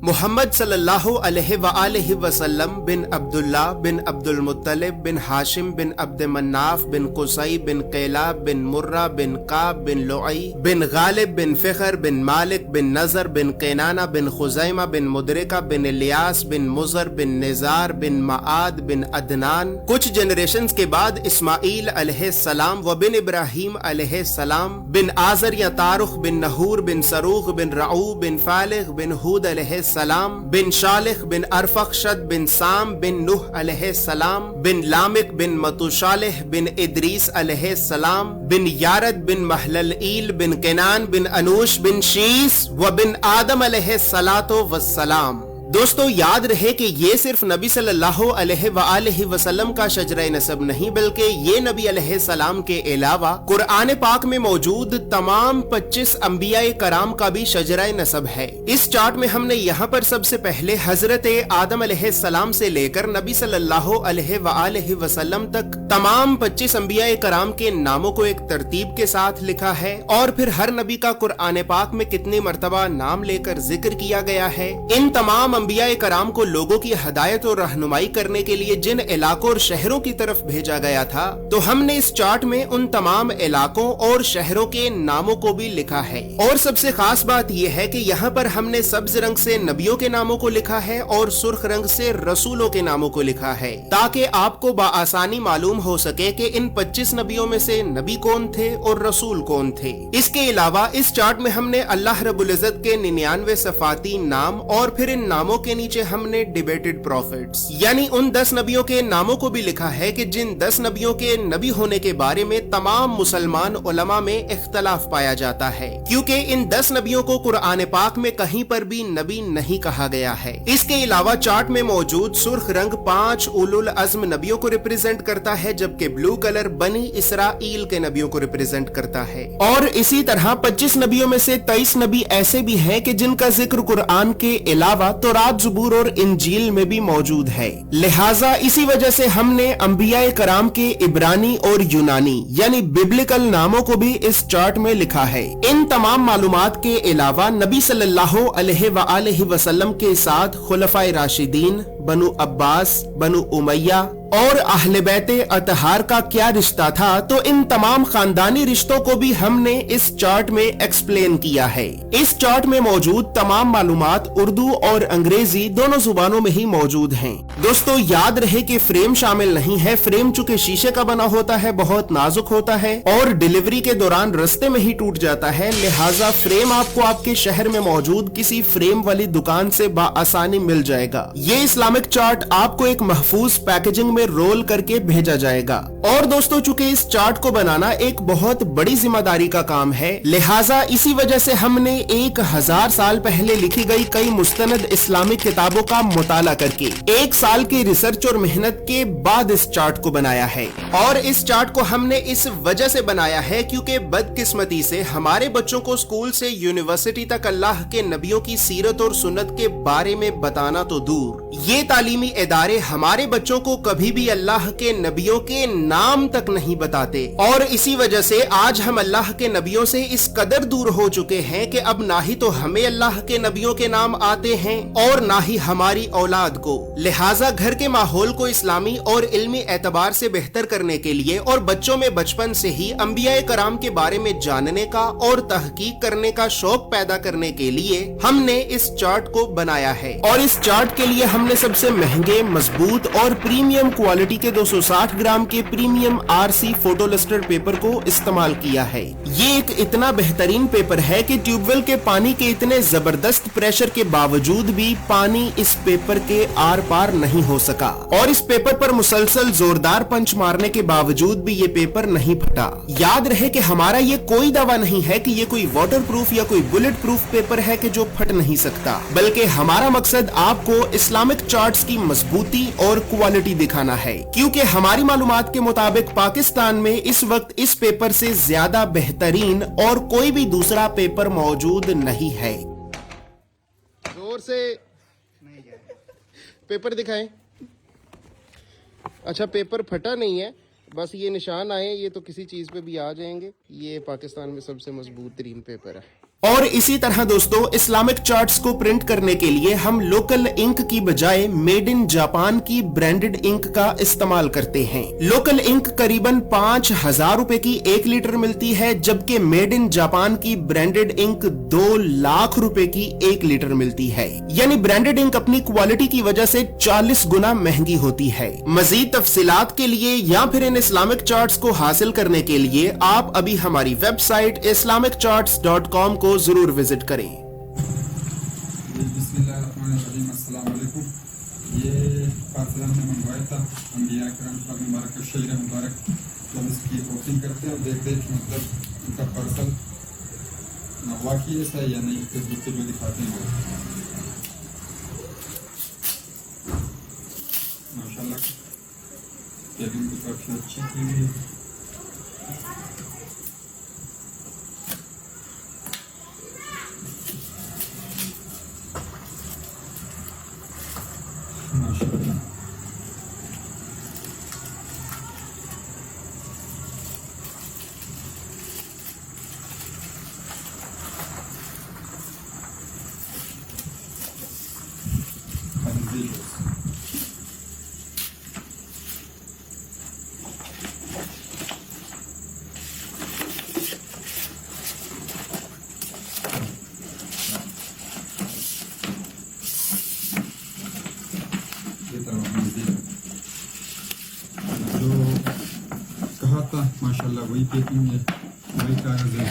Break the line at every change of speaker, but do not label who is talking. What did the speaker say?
محمد صلی اللہ علیہ وآلہ وسلم بن عبداللہ بن عبد المطلب بن ہاشم بن عبد مناف بن قصی بن قیلاب بن مرہ بن قاب بن لعی بن غالب بن فخر بن مالک بن نظر بن قینانہ بن خزیمہ بن مدرکہ بن الیاس بن مزر بن نزار بن معاد بن عدنان. کچھ جنریشنز کے بعد اسماعیل علیہ السلام و بن ابراہیم علیہ السلام بن آزر یا تارخ بن نحور بن سروغ بن رعو بن فالغ بن ہود علیہ السلام بن شالخ بن ارفخشد بن سام بن نوح علیہ السلام بن لامک بن متوشالح بن ادریس علیہ السلام بن یارد بن محللئیل بن کنان بن انوش بن شیس و بن آدم علیہ السلام. دوستو یاد رہے کہ یہ صرف نبی صلی اللہ علیہ وآلہ وسلم کا شجرہ نسب نہیں بلکہ یہ نبی علیہ السلام کے علاوہ قرآن پاک میں موجود تمام 25 انبیاء کرام کا بھی شجرہ نسب ہے. اس چارٹ میں ہم نے یہاں پر سب سے پہلے حضرت آدم علیہ السلام سے لے کر نبی صلی اللہ علیہ وآلہ وسلم تک تمام 25 انبیاء کرام کے ناموں کو ایک ترتیب کے ساتھ لکھا ہے اور پھر ہر نبی کا قرآن پاک میں کتنی مرتبہ نام لے کر ذکر کیا گیا ہے. ان تمام انبیاء کرام کو لوگوں کی ہدایت اور رہنمائی کرنے کے لیے جن علاقوں اور شہروں کی طرف بھیجا گیا تھا تو ہم نے اس چارٹ میں ان تمام علاقوں اور شہروں کے ناموں کو بھی لکھا ہے. اور سب سے خاص بات یہ ہے کہ یہاں پر ہم نے سبز رنگ سے نبیوں کے ناموں کو لکھا ہے اور سرخ رنگ سے رسولوں کے ناموں کو لکھا ہے تاکہ آپ کو بآسانی معلوم ہو سکے کہ ان 25 نبیوں میں سے نبی کون تھے اور رسول کون تھے. اس کے علاوہ اس چارٹ میں ہم نے اللہ رب العزت کے 99 صفاتی نام اور پھر ان ناموں کے نیچے ہم نے ڈیبیٹڈ پروفیٹس یعنی ان 10 نبیوں کے ناموں کو بھی لکھا ہے کہ جن 10 نبیوں کے نبی ہونے کے بارے میں تمام مسلمان علماء میں اختلاف پایا جاتا ہے کیونکہ ان 10 نبیوں کو قرآن پاک میں کہیں پر بھی نبی نہیں کہا گیا ہے. اس کے علاوہ چارٹ میں موجود سرخ رنگ 5 اولو العزم نبیوں کو ریپرزینٹ کرتا ہے جبکہ بلو کلر بنی اسرائیل کے نبیوں کو ریپرزینٹ کرتا ہے. اور اسی طرح 25 نبیوں میں سے 23 نبی ایسے بھی ہیں کہ جن کا ذکر قرآن کے علاوہ تورات، زبور اور انجیل میں بھی موجود ہے. لہٰذا اسی وجہ سے ہم نے انبیاء کرام کے عبرانی اور یونانی یعنی ببلکل ناموں کو بھی اس چارٹ میں لکھا ہے. ان تمام معلومات کے علاوہ نبی صلی اللہ علیہ وآلہ وسلم کے ساتھ خلفائے راشدین، بنو عباس، بنو امیہ اور اہل بیت اطہار کا کیا رشتہ تھا تو ان تمام خاندانی رشتوں کو بھی ہم نے اس چارٹ میں ایکسپلین کیا ہے. اس چارٹ میں موجود تمام معلومات اردو اور انگریزی دونوں زبانوں میں ہی موجود ہیں. دوستو یاد رہے کہ فریم شامل نہیں ہے. فریم چونکہ شیشے کا بنا ہوتا ہے، بہت نازک ہوتا ہے اور ڈیلیوری کے دوران رستے میں ہی ٹوٹ جاتا ہے، لہٰذا فریم آپ کو آپ کے شہر میں موجود کسی فریم والی دکان سے بآسانی مل جائے گا. یہ اسلامک چارٹ آپ کو ایک محفوظ پیکیجنگ میں رول کر کے بھیجا جائے گا. اور دوستو چونکہ اس چارٹ کو بنانا ایک بہت بڑی ذمہ داری کا کام ہے، لہٰذا اسی وجہ سے ہم نے 1000 سال پہلے لکھی گئی کئی مستند اسلامی کتابوں کا مطالعہ کر کے 1 سال کی ریسرچ اور محنت کے بعد اس چارٹ کو بنایا ہے. اور اس چارٹ کو ہم نے اس وجہ سے بنایا ہے کیونکہ بدقسمتی سے ہمارے بچوں کو اسکول سے یونیورسٹی تک اللہ کے نبیوں کی سیرت اور سنت کے بارے میں بتانا تو دور، یہ تعلیمی ادارے ہمارے بچوں کو کبھی بھی اللہ کے نبیوں کے نام تک نہیں بتاتے. اور اسی وجہ سے آج ہم اللہ کے نبیوں سے اس قدر دور ہو چکے ہیں کہ اب نہ ہی تو ہمیں اللہ کے نبیوں کے نام آتے ہیں اور نہ ہی ہماری اولاد کو. لہٰذا گھر کے ماحول کو اسلامی اور علمی اعتبار سے بہتر کرنے کے لیے اور بچوں میں بچپن سے ہی انبیاء کرام کے بارے میں جاننے کا اور تحقیق کرنے کا شوق پیدا کرنے کے لیے ہم نے اس چارٹ کو بنایا ہے. اور اس چارٹ کے لیے ہم نے سب سے مہنگے، مضبوط اور پریمیم کوالٹی کے 260 گرام کے premium RC photo lustre paper کو استعمال کیا ہے. یہ ایک اتنا بہترین پیپر ہے کہ ٹیوب ویل کے پانی کے اتنے زبردست پریشر کے باوجود بھی پانی اس پیپر کے آر پار نہیں ہو سکا اور اس پیپر پر مسلسل زوردار پنچ مارنے کے باوجود بھی یہ پیپر نہیں پھٹا. یاد رہے کہ ہمارا یہ کوئی دعویٰ نہیں ہے کہ یہ کوئی واٹر پروف یا کوئی بلٹ پروف پیپر ہے کہ جو پھٹ نہیں سکتا، بلکہ ہمارا مقصد آپ کو اسلامک چارٹس کی مضبوطی اور کوالٹی دکھانا ہے کیونکہ ہماری معلومات کے مطابق پاکستان میں اس وقت اس پیپر سے زیادہ بہترین اور کوئی بھی دوسرا پیپر موجود نہیں ہے. زور سے پیپر دکھائیں. اچھا پیپر پھٹا نہیں ہے، بس یہ نشان آئے، یہ تو کسی چیز پہ بھی آ جائیں گے. یہ پاکستان میں سب سے مضبوط ترین پیپر ہے. اور اسی طرح دوستو اسلامک چارٹس کو پرنٹ کرنے کے لیے ہم لوکل انک کی بجائے میڈ ان جاپان کی برانڈڈ انک کا استعمال کرتے ہیں. لوکل انک قریباً 5,000 روپے کی 1 لیٹر ملتی ہے، جبکہ میڈ ان جاپان کی برانڈڈ انک 2 لاکھ روپے کی 1 لیٹر ملتی ہے. یعنی برانڈڈ انک اپنی کوالٹی کی وجہ سے 40 گنا مہنگی ہوتی ہے. مزید تفصیلات کے لیے یا پھر ان اسلامک چارٹس کو حاصل کرنے کے لیے آپ ابھی ہماری ویب سائٹ islamiccharts.com کو ضرور وزٹ کریں.
بسم اللہ الرحمن الرحیم. السلام علیکم. یہ پاکستان میں منگوایا تھا انبیاء کرام کا مبارک شہر مبارک. ہم اس کی اوپننگ کرتے ہیں اور دیکھتے ہیں کہ مطلب ان کا پارسل واقعی ایسا ہے یا نہیں. فیس بک پہ جو دکھاتے ہیں وہ ماشاء اللہ پیکنگ بھی کافی اچھی کی ہوئی ہے. ماشاء اللہ جو کہا تھا ماشاء اللہ وہی پیکنگ ہے، وہی کاغذ ہے.